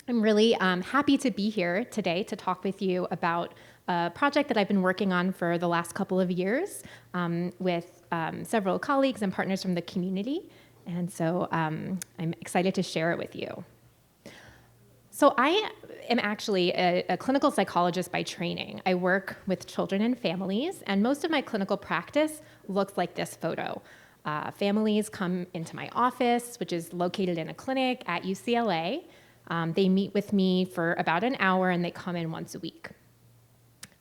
I'm really happy to be here today to talk with you about a project that I've been working on for the last couple of years with several colleagues and partners from the community. And so I'm excited to share it with you. So I am actually a clinical psychologist by training. I work with children and families, and most of my clinical practice looks like this photo. Families come into my office, which is located in a clinic at UCLA. They meet with me for about an hour, and they come in once a week.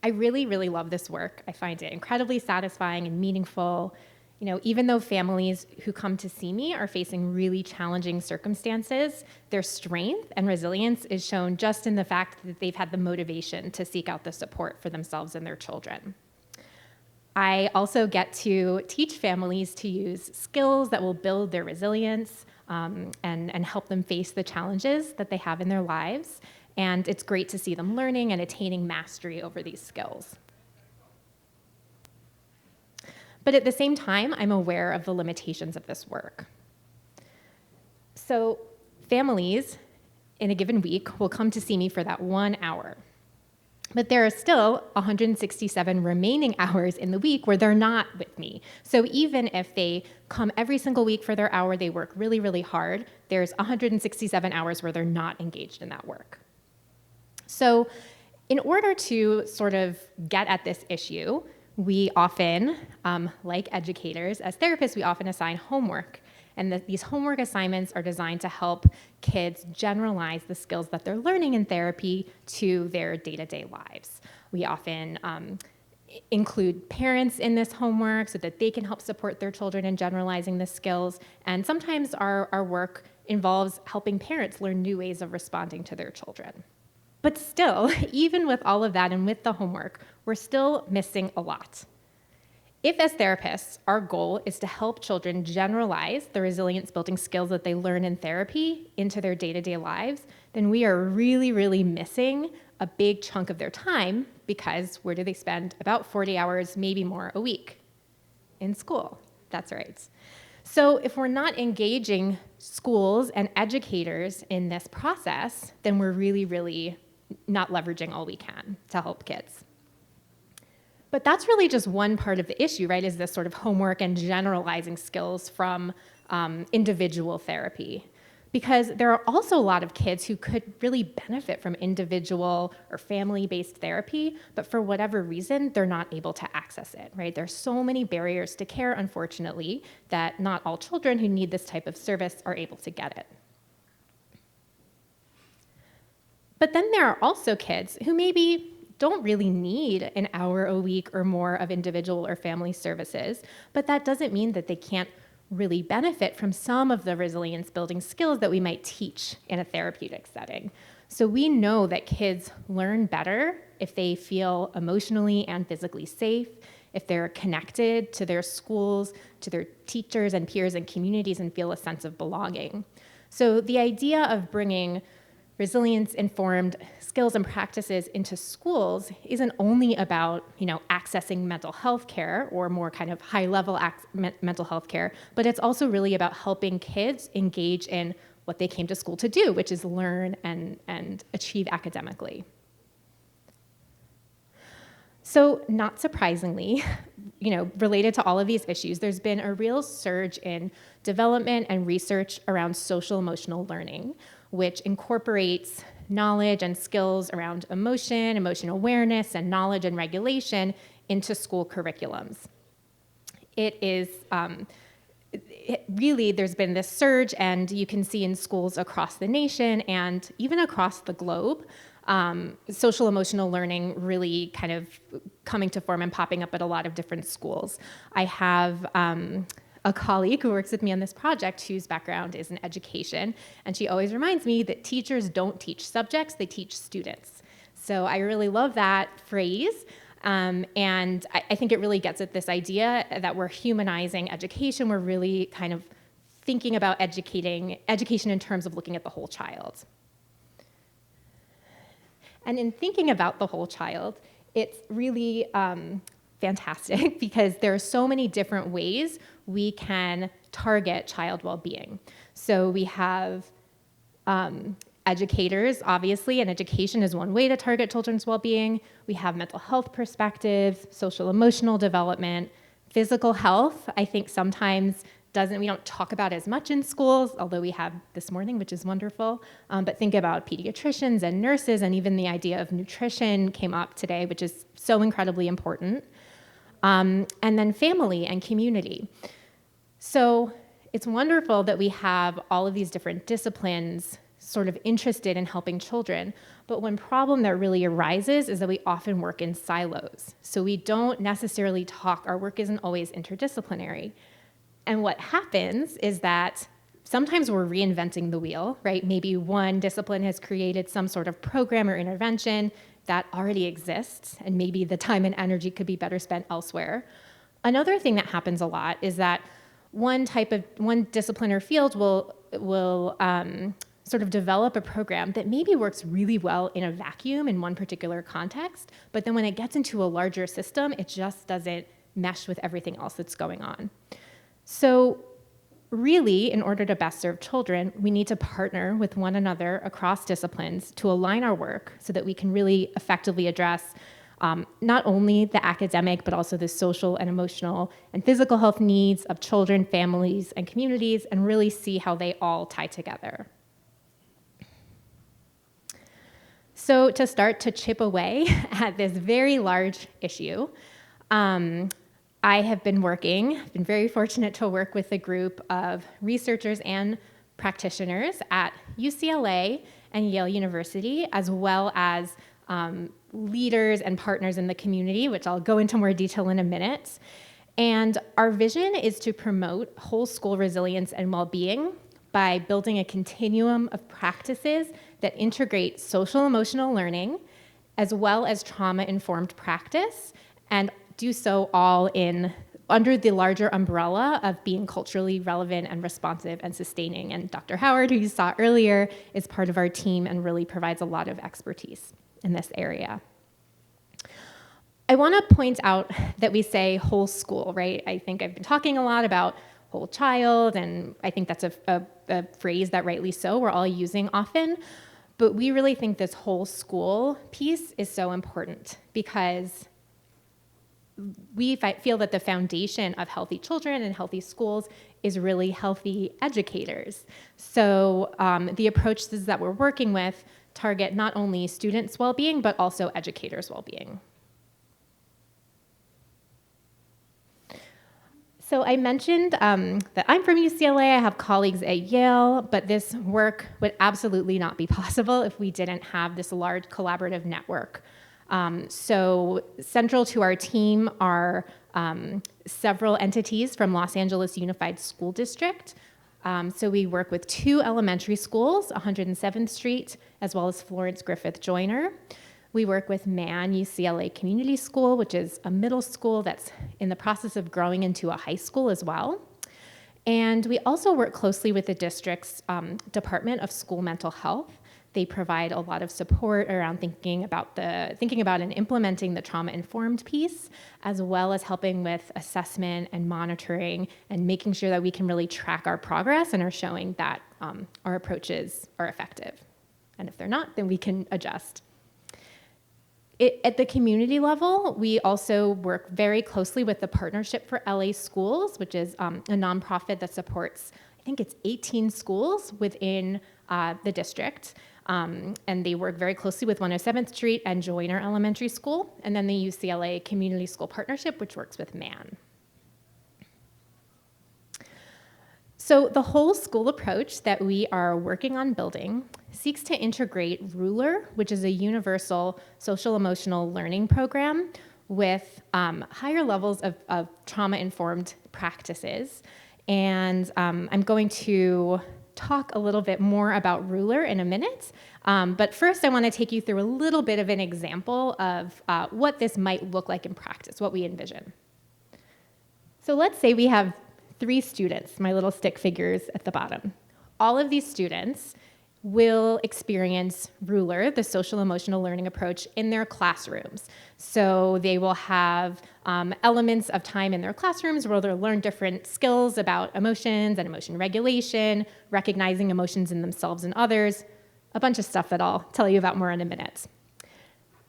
I really, really love this work. I find it incredibly satisfying and meaningful. You know, even though families who come to see me are facing really challenging circumstances, their strength and resilience is shown just in the fact that they've had the motivation to seek out the support for themselves and their children. I also get to teach families to use skills that will build their resilience and help them face the challenges that they have in their lives. And it's great to see them learning and attaining mastery over these skills. But at the same time, I'm aware of the limitations of this work. So families in a given week will come to see me for that 1 hour. But there are still 167 remaining hours in the week where they're not with me. So even if they come every single week for their hour, they work really, really hard, there's 167 hours where they're not engaged in that work. So in order to sort of get at this issue, we often, like educators, as therapists, we often assign homework. And these homework assignments are designed to help kids generalize the skills that they're learning in therapy to their day-to-day lives. We often include parents in this homework so that they can help support their children in generalizing the skills. And sometimes our work involves helping parents learn new ways of responding to their children. But still, even with all of that and with the homework, we're still missing a lot. If as therapists, our goal is to help children generalize the resilience-building skills that they learn in therapy into their day-to-day lives, then we are really, really missing a big chunk of their time because where do they spend about 40 hours, maybe more a week? In school, that's right. So if we're not engaging schools and educators in this process, then we're really, really not leveraging all we can to help kids. But that's really just one part of the issue, right, is this sort of homework and generalizing skills from individual therapy. Because there are also a lot of kids who could really benefit from individual or family-based therapy, but for whatever reason, they're not able to access it, right? There's so many barriers to care, unfortunately, that not all children who need this type of service are able to get it. But then there are also kids who maybe don't really need an hour a week or more of individual or family services, but that doesn't mean that they can't really benefit from some of the resilience building skills that we might teach in a therapeutic setting. So we know that kids learn better if they feel emotionally and physically safe, if they're connected to their schools, to their teachers and peers and communities and feel a sense of belonging. So the idea of bringing resilience-informed skills and practices into schools isn't only about, accessing mental health care or more kind of high-level mental health care, but it's also really about helping kids engage in what they came to school to do, which is learn and achieve academically. So not surprisingly, related to all of these issues, there's been a real surge in development and research around social-emotional learning, which incorporates knowledge and skills around emotion, emotional awareness, and knowledge and regulation into school curriculums. Really, there's been this surge, and you can see in schools across the nation and even across the globe, social emotional learning really kind of coming to form and popping up at a lot of different schools. I have a colleague who works with me on this project whose background is in education, and she always reminds me that teachers don't teach subjects, they teach students. So I really love that phrase, and I think it really gets at this idea that we're humanizing education. We're really kind of thinking about education in terms of looking at the whole child. And in thinking about the whole child, it's really fantastic because there are so many different ways we can target child well-being. So we have Educators, obviously, and education is one way to target children's well-being. We have mental health perspectives, social emotional development, physical health. I think sometimes we don't talk about as much in schools, although we have this morning, which is wonderful. But think about pediatricians and nurses, and even the idea of nutrition came up today, which is so incredibly important. And then family and community. So it's wonderful that we have all of these different disciplines sort of interested in helping children. But one problem that really arises is that we often work in silos. So we don't necessarily talk, our work isn't always interdisciplinary. And what happens is that sometimes we're reinventing the wheel, right? Maybe one discipline has created some sort of program or intervention that already exists, and maybe the time and energy could be better spent elsewhere. Another thing that happens a lot is that one discipline or field will sort of develop a program that maybe works really well in a vacuum in one particular context, but then when it gets into a larger system, it just doesn't mesh with everything else that's going on. So really, in order to best serve children, we need to partner with one another across disciplines to align our work so that we can really effectively address not only the academic, but also the social and emotional and physical health needs of children, families, and communities, and really see how they all tie together. So to start to chip away at this very large issue, I have been very fortunate to work with a group of researchers and practitioners at UCLA and Yale University, as well as leaders and partners in the community, which I'll go into more detail in a minute. And our vision is to promote whole school resilience and well-being by building a continuum of practices that integrate social emotional learning, as well as trauma-informed practice, and do so all under the larger umbrella of being culturally relevant and responsive and sustaining. And Dr. Howard, who you saw earlier, is part of our team and really provides a lot of expertise in this area. I want to point out that we say whole school, right? I think I've been talking a lot about whole child, and I think that's a phrase that rightly so we're all using often. But we really think this whole school piece is so important because we feel that the foundation of healthy children and healthy schools is really healthy educators. So the approaches that we're working with target not only students' well-being, but also educators' well-being. So I mentioned that I'm from UCLA, I have colleagues at Yale, but this work would absolutely not be possible if we didn't have this large collaborative network. So central to our team are several entities from Los Angeles Unified School District. So we work with 2 elementary schools, 107th Street, as well as Florence Griffith Joyner. We work with MAN UCLA Community School, which is a middle school that's in the process of growing into a high school as well. And we also work closely with the district's Department of School Mental Health. They provide a lot of support around thinking about and implementing the trauma-informed piece, as well as helping with assessment and monitoring and making sure that we can really track our progress and are showing that our approaches are effective. And if they're not, then we can adjust. At the community level, we also work very closely with the Partnership for LA Schools, which is a nonprofit that supports, I think it's 18 schools within the district. And they work very closely with 107th Street and Joyner Elementary School, and then the UCLA Community School Partnership, which works with MAN. So the whole school approach that we are working on building seeks to integrate Ruler, which is a universal social emotional learning program, with higher levels of trauma-informed practices. And I'm going to talk a little bit more about Ruler in a minute. But first, I want to take you through a little bit of an example of what this might look like in practice, what we envision. So let's say we have 3 students, my little stick figures at the bottom. All of these students will experience Ruler, the social emotional learning approach, in their classrooms. So they will have elements of time in their classrooms where they'll learn different skills about emotions and emotion regulation, recognizing emotions in themselves and others, a bunch of stuff that I'll tell you about more in a minute.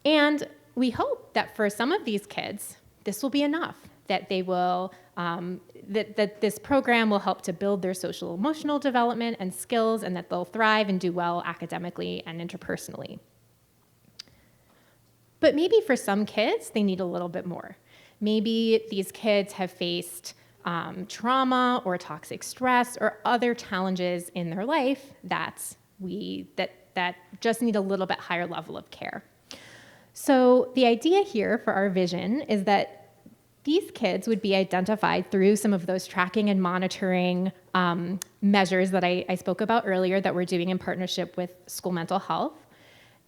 And we hope that for some of these kids, this will be enough, that they will, that this program will help to build their social emotional development and skills, and that they'll thrive and do well academically and interpersonally. But maybe for some kids, they need a little bit more. Maybe these kids have faced trauma or toxic stress or other challenges in their life that just need a little bit higher level of care. So the idea here for our vision is that these kids would be identified through some of those tracking and monitoring measures that I spoke about earlier that we're doing in partnership with school mental health.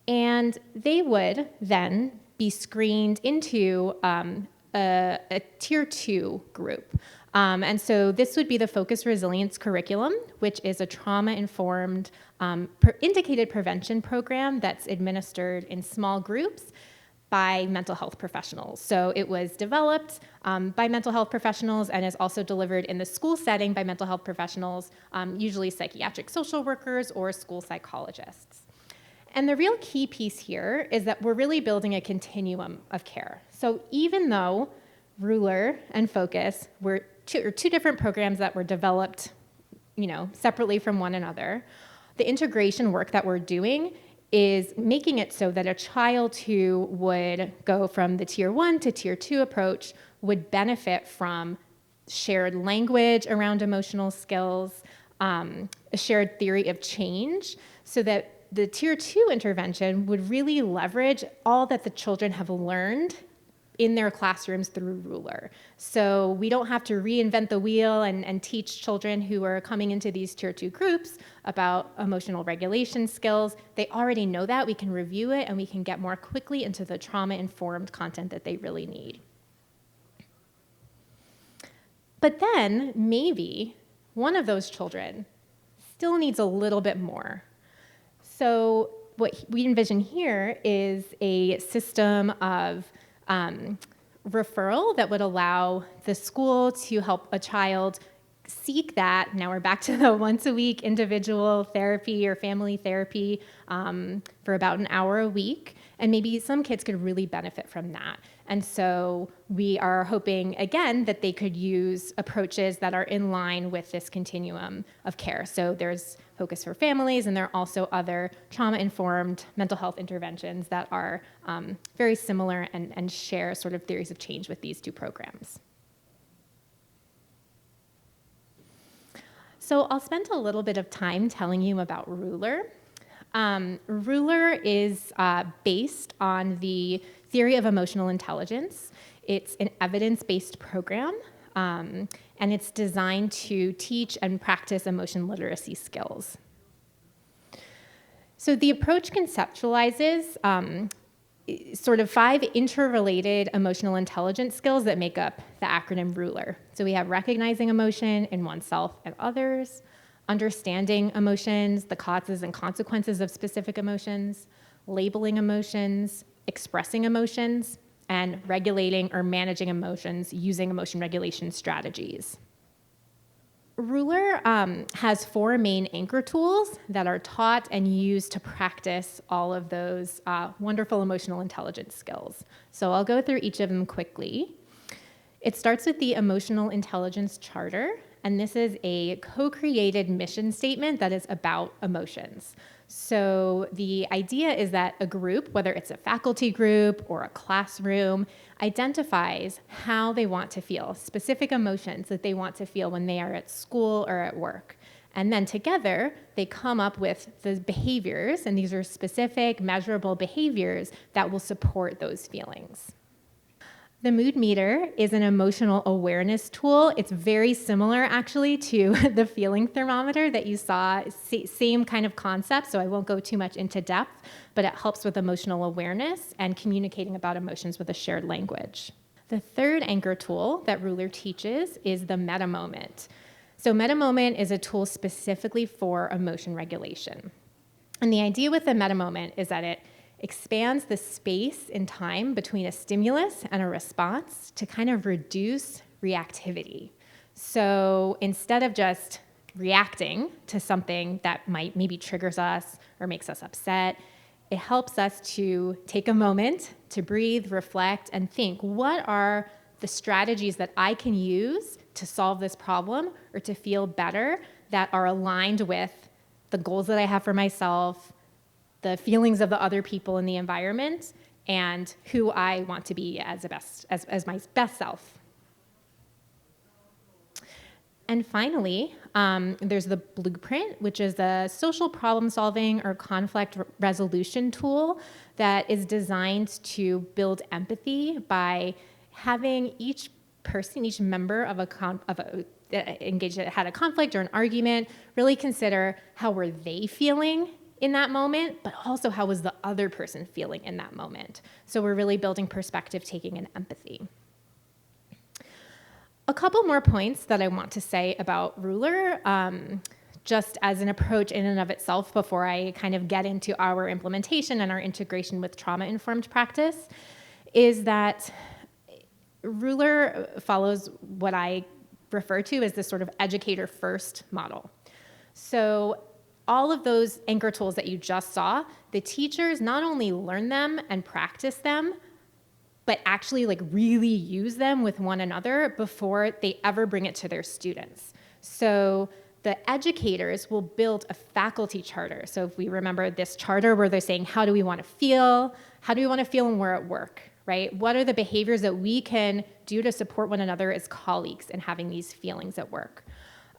And they would then be screened into a tier 2 group. And so this would be the Focus Resilience Curriculum, which is a trauma-informed indicated prevention program that's administered in small groups by mental health professionals. So it was developed by mental health professionals and is also delivered in the school setting by mental health professionals, usually psychiatric social workers or school psychologists. And the real key piece here is that we're really building a continuum of care. So even though Ruler and Focus were two different programs that were developed, separately from one another, the integration work that we're doing is making it so that a child who would go from the tier 1 to tier 2 approach would benefit from shared language around emotional skills, a shared theory of change, so that the tier 2 intervention would really leverage all that the children have learned in their classrooms through Ruler. So we don't have to reinvent the wheel and teach children who are coming into these tier 2 groups about emotional regulation skills. They already know that. We can review it and we can get more quickly into the trauma-informed content that they really need. But then maybe one of those children still needs a little bit more. So what we envision here is a system of referral that would allow the school to help a child seek that. Now we're back to the once-a-week individual therapy or family therapy for about an hour a week. And maybe some kids could really benefit from that. And so we are hoping, again, that they could use approaches that are in line with this continuum of care. So there's Focus for Families, and there are also other trauma-informed mental health interventions that are very similar and share sort of theories of change with these two programs. So I'll spend a little bit of time telling you about Ruler. Ruler is based on the theory of emotional intelligence. It's an evidence-based program, and it's designed to teach and practice emotion literacy skills. So the approach conceptualizes sort of 5 interrelated emotional intelligence skills that make up the acronym Ruler. So we have recognizing emotion in oneself and others, understanding emotions, the causes and consequences of specific emotions, labeling emotions, expressing emotions, and regulating or managing emotions using emotion regulation strategies. Ruler has 4 main anchor tools that are taught and used to practice all of those wonderful emotional intelligence skills. So I'll go through each of them quickly. It starts with the Emotional Intelligence Charter, and this is a co-created mission statement that is about emotions. So the idea is that a group, whether it's a faculty group or a classroom, identifies how they want to feel, specific emotions that they want to feel when they are at school or at work. And then together, they come up with the behaviors, and these are specific, measurable behaviors that will support those feelings. The mood meter is an emotional awareness tool. It's very similar, actually, to the feeling thermometer that you saw, same kind of concept, so I won't go too much into depth, but it helps with emotional awareness and communicating about emotions with a shared language. The third anchor tool that Ruler teaches is the meta moment. So meta moment is a tool specifically for emotion regulation. And the idea with the meta moment is that it expands the space in time between a stimulus and a response to kind of reduce reactivity. So instead of just reacting to something that might maybe triggers us or makes us upset, it helps us to take a moment to breathe, reflect, and think, what are the strategies that I can use to solve this problem or to feel better that are aligned with the goals that I have for myself, the feelings of the other people in the environment, and who I want to be as my best self. And finally, there's the blueprint, which is a social problem solving or conflict resolution tool that is designed to build empathy by having each person, each member of engaged that had a conflict or an argument, really consider how were they feeling in that moment, but also how was the other person feeling in that moment. So we're really building perspective taking and empathy. A couple more points that I want to say about Ruler, just as an approach in and of itself before I kind of get into our implementation and our integration with trauma-informed practice, is that Ruler follows what I refer to as this sort of educator first model. So all of those anchor tools that you just saw, the teachers not only learn them and practice them, but actually really use them with one another before they ever bring it to their students. So the educators will build a faculty charter. So if we remember this charter where they're saying, how do we want to feel? How do we want to feel when we're at work, right? What are the behaviors that we can do to support one another as colleagues in having these feelings at work?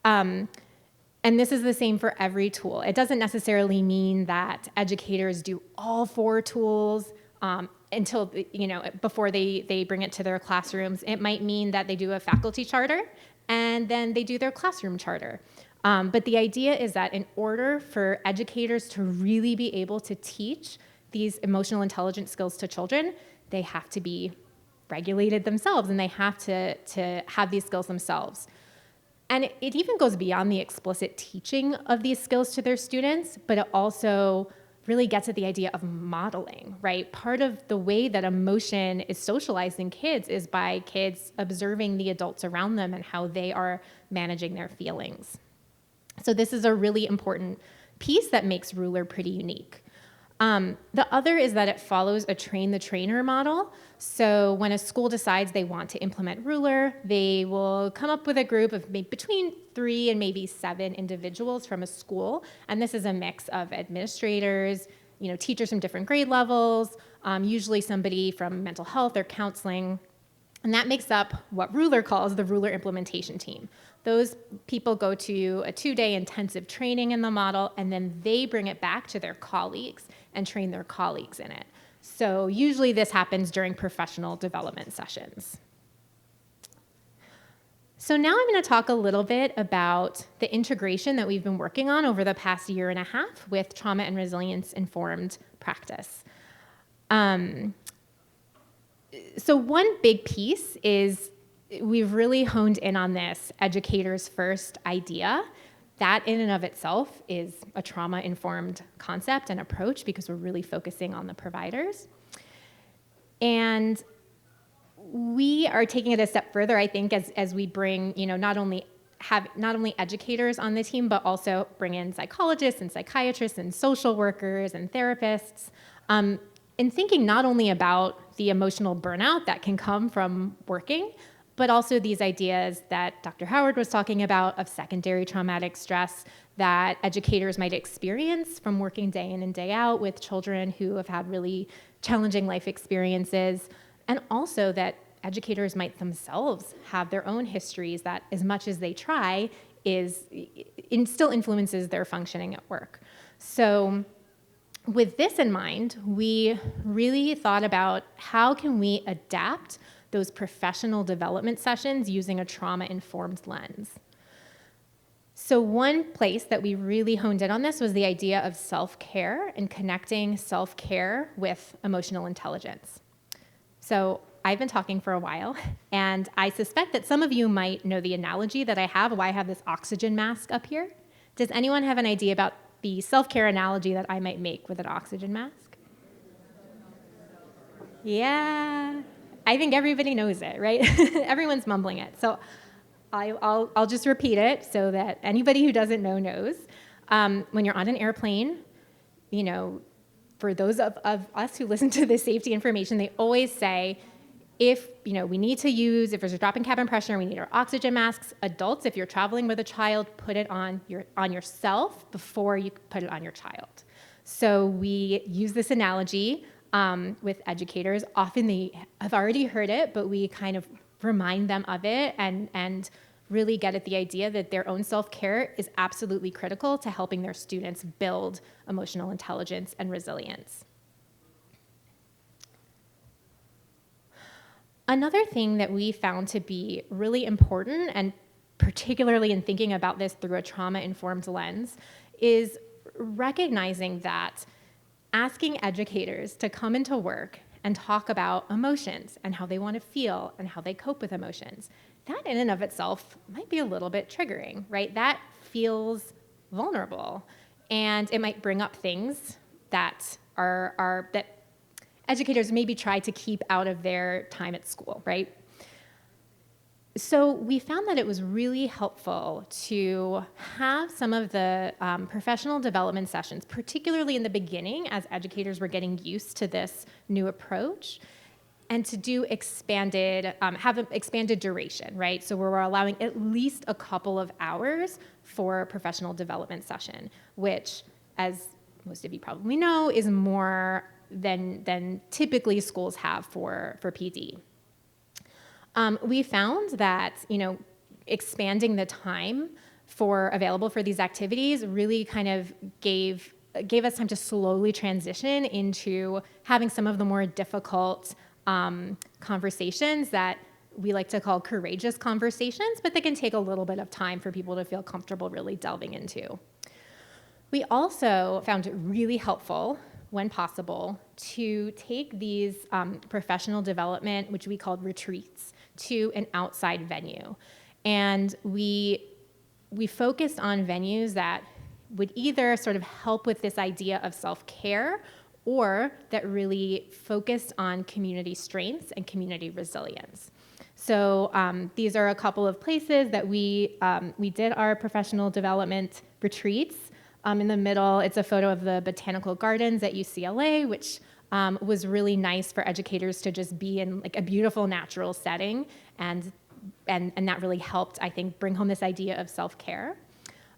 And this is the same for every tool. It doesn't necessarily mean that educators do all 4 tools until, before they bring it to their classrooms. It might mean that they do a faculty charter and then they do their classroom charter. But the idea is that in order for educators to really be able to teach these emotional intelligence skills to children, they have to be regulated themselves and they have to have these skills themselves. And it even goes beyond the explicit teaching of these skills to their students, but it also really gets at the idea of modeling, right? Part of the way that emotion is socialized in kids is by kids observing the adults around them and how they are managing their feelings. So this is a really important piece that makes Ruler pretty unique. The other is that it follows a train the trainer model. So when a school decides they want to implement Ruler, they will come up with a group of between 3 and maybe 7 individuals from a school. And this is a mix of administrators, teachers from different grade levels, usually somebody from mental health or counseling. And that makes up what Ruler calls the Ruler implementation team. Those people go to a 2-day intensive training in the model, and then they bring it back to their colleagues and train their colleagues in it. So usually this happens during professional development sessions. So now I'm going to talk a little bit about the integration that we've been working on over the past 1.5 years with trauma and resilience informed practice. So one big piece is we've really honed in on this educators first idea. That in and of itself is a trauma-informed concept and approach because we're really focusing on the providers. And we are taking it a step further, I think, as we bring, not only educators on the team, but also bring in psychologists and psychiatrists and social workers and therapists, in thinking not only about the emotional burnout that can come from working, but also these ideas that Dr. Howard was talking about of secondary traumatic stress that educators might experience from working day in and day out with children who have had really challenging life experiences, and also that educators might themselves have their own histories that, as much as they try, still influences their functioning at work. So with this in mind, we really thought about how can we adapt those professional development sessions using a trauma-informed lens. So one place that we really honed in on this was the idea of self-care and connecting self-care with emotional intelligence. So I've been talking for a while, and I suspect that some of you might know the analogy that I have, why I have this oxygen mask up here. Does anyone have an idea about the self-care analogy that I might make with an oxygen mask? Yeah. I think everybody knows it, right? Everyone's mumbling it. So I'll just repeat it so that anybody who doesn't know knows. When you're on an airplane, you know, for those of us who listen to the safety information, they always say, if, you know, we need to use, if there's a drop in cabin pressure, we need our oxygen masks. Adults, if you're traveling with a child, put it on yourself before you put it on your child. So we use this analogy with educators. Often they have already heard it, but we kind of remind them of it and really get at the idea that their own self-care is absolutely critical to helping their students build emotional intelligence and resilience. Another thing that we found to be really important, and particularly in thinking about this through a trauma-informed lens, is recognizing that asking educators to come into work and talk about emotions and how they want to feel and how they cope with emotions, that in and of itself might be a little bit triggering, right? That feels vulnerable, and it might bring up things that that educators maybe try to keep out of their time at school, right? So we found that it was really helpful to have some of the professional development sessions, particularly in the beginning as educators were getting used to this new approach, and to do have an expanded duration, right? So we're allowing at least a couple of hours for a professional development session, which, as most of you probably know, is more than typically schools have for PD. We found that, you know, expanding the time available for these activities really kind of gave us time to slowly transition into having some of the more difficult conversations that we like to call courageous conversations, but they can take a little bit of time for people to feel comfortable really delving into. We also found it really helpful, when possible, to take these professional development, which we called retreats, to an outside venue. And we focused on venues that would either sort of help with this idea of self-care or that really focused on community strengths and community resilience. So these are a couple of places that we did our professional development retreats. In the middle, it's a photo of the botanical gardens at UCLA, which was really nice for educators to just be in like a beautiful natural setting, and that really helped, I think, bring home this idea of self-care.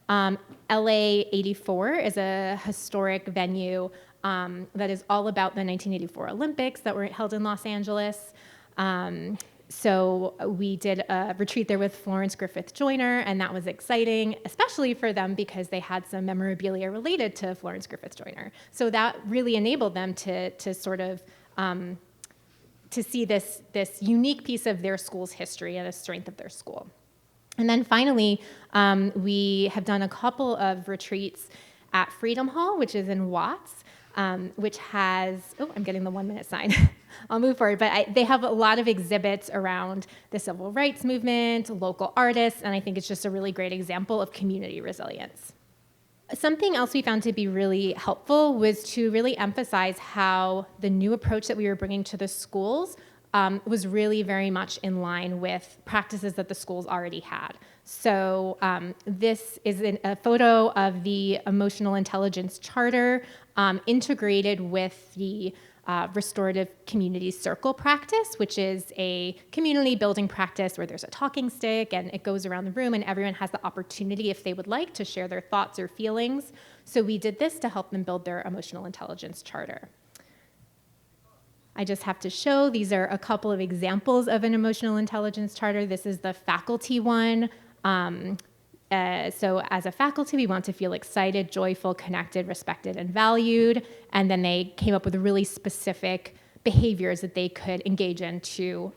LA 84 is a historic venue that is all about the 1984 Olympics that were held in Los Angeles. So we did a retreat there with Florence Griffith Joyner, and that was exciting, especially for them because they had some memorabilia related to Florence Griffith Joyner. So that really enabled them to sort of to see this unique piece of their school's history and the strength of their school. And then finally, we have done a couple of retreats at Freedom Hall, which is in Watts, which has, I'm getting the 1 minute sign. I'll move forward, but they have a lot of exhibits around the civil rights movement, local artists, and I think it's just a really great example of community resilience. Something else we found to be really helpful was to really emphasize how the new approach that we were bringing to the schools was really very much in line with practices that the schools already had. So this is a photo of the Emotional Intelligence Charter integrated with the restorative community circle practice, which is a community building practice where there's a talking stick and it goes around the room and everyone has the opportunity, if they would like, to share their thoughts or feelings. So we did this to help them build their emotional intelligence charter. I just have to show, these are a couple of examples of an emotional intelligence charter. This is the faculty one. So as a faculty, we want to feel excited, joyful, connected, respected, and valued. And then they came up with really specific behaviors that they could engage in to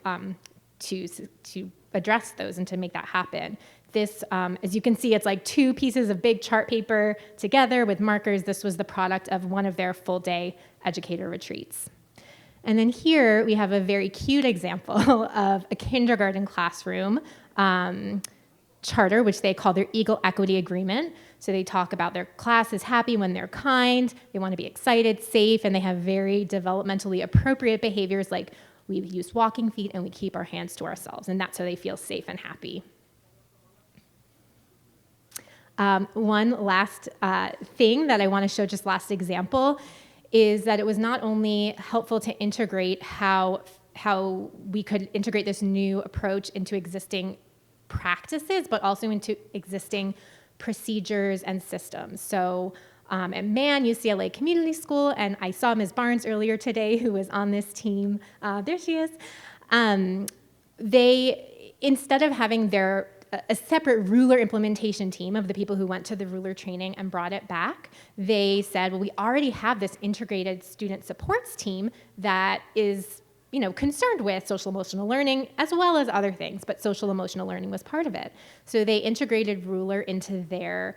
address those and to make that happen. This, as you can see, it's like two pieces of big chart paper together with markers. This was the product of one of their full-day educator retreats. And then here we have a very cute example of a kindergarten classroom charter, which they call their Eagle Equity Agreement. So they talk about their class is happy when they're kind, they want to be excited, safe, and they have very developmentally appropriate behaviors like we use walking feet and we keep our hands to ourselves, and that's how they feel safe and happy. One last thing that I want to show, just last example, is that it was not only helpful to integrate how we could integrate this new approach into existing practices, but also into existing procedures and systems. So at Man, UCLA Community School, and I saw Ms. Barnes earlier today, who was on this team. There she is. They, instead of having a separate ruler implementation team of the people who went to the ruler training and brought it back, they said, well, we already have this integrated student supports team that is concerned with social emotional learning as well as other things, but social emotional learning was part of it. So they integrated ruler into their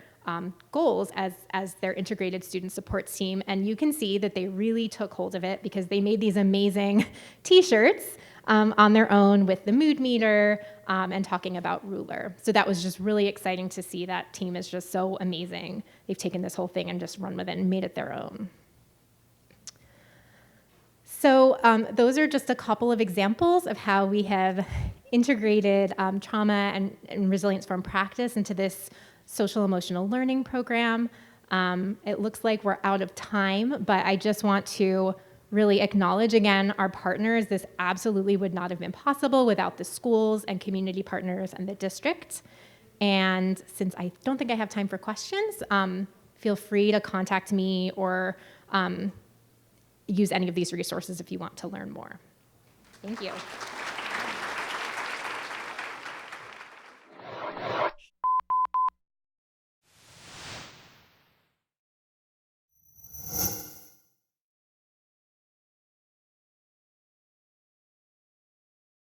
goals as their integrated student supports team. And you can see that they really took hold of it because they made these amazing t-shirts on their own with the mood meter and talking about ruler. So that was just really exciting to see. That team is just so amazing. They've taken this whole thing and just run with it and made it their own. So those are just a couple of examples of how we have integrated trauma and resilience from practice into this social emotional learning program. It looks like we're out of time, but I just want to really acknowledge again our partners. This absolutely would not have been possible without the schools and community partners and the district. And since I don't think I have time for questions, feel free to contact me or use any of these resources if you want to learn more. Thank you.